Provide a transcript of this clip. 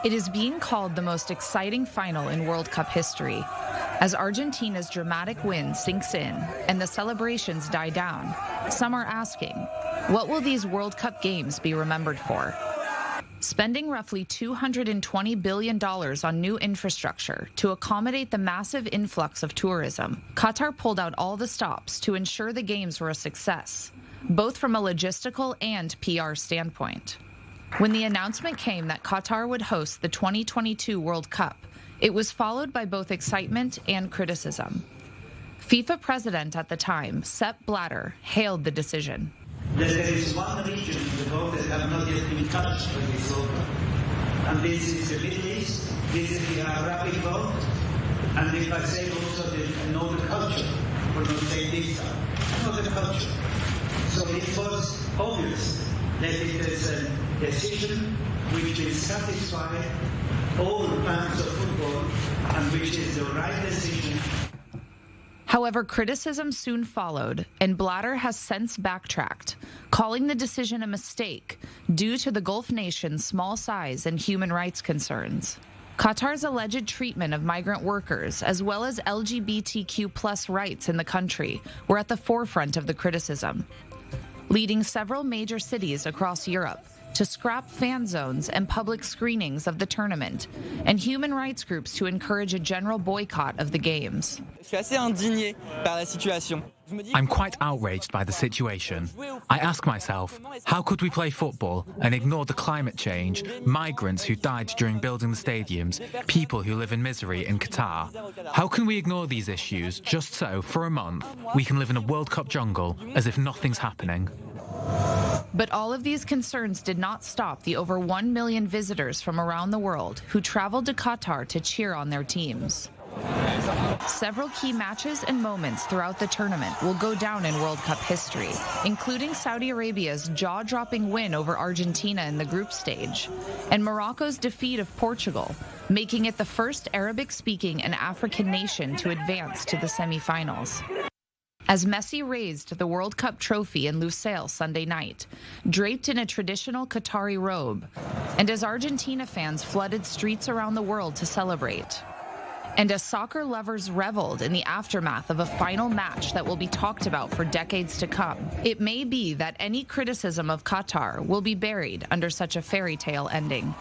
It is being called the most exciting final in World Cup history. As Argentina's dramatic win sinks in and the celebrations die down, some are asking, what will these World Cup games be remembered for? Spending roughly $220 billion on new infrastructure to accommodate the massive influx of tourism, Qatar pulled out all the stops to ensure the games were a success, both from a logistical and PR standpoint. When the announcement came that Qatar would host the 2022 World Cup, it was followed by both excitement and criticism. FIFA president at the time, Sepp Blatter, hailed the decision. There is one region in the world that have not yet been touched by this World Cup, and this is the Middle East, this is the Arabic world, and if I say also another culture, for not saying this time, another culture. So it was obvious that it is a decision which will satisfy all fans of football and which is the right decision. However, criticism soon followed, and Blatter has since backtracked, calling the decision a mistake due to the Gulf nation's small size and human rights concerns. Qatar's alleged treatment of migrant workers, as well as LGBTQ+ rights in the country, were at the forefront of the criticism, leading several major cities across Europe to scrap fan zones and public screenings of the tournament, and human rights groups to encourage a general boycott of the games. I'm quite outraged by the situation. I ask myself, how could we play football and ignore the climate change, migrants who died during building the stadiums, people who live in misery in Qatar? How can we ignore these issues just so, for a month, we can live in a World Cup jungle as if nothing's happening? But all of these concerns did not stop the over 1 million visitors from around the world who traveled to Qatar to cheer on their teams. Several key matches and moments throughout the tournament will go down in World Cup history, including Saudi Arabia's jaw-dropping win over Argentina in the group stage, and Morocco's defeat of Portugal, making it the first Arabic-speaking and African nation to advance to the semifinals. As Messi raised the World Cup trophy in Lusail Sunday night, draped in a traditional Qatari robe, and as Argentina fans flooded streets around the world to celebrate, and as soccer lovers reveled in the aftermath of a final match that will be talked about for decades to come, it may be that any criticism of Qatar will be buried under such a fairy tale ending.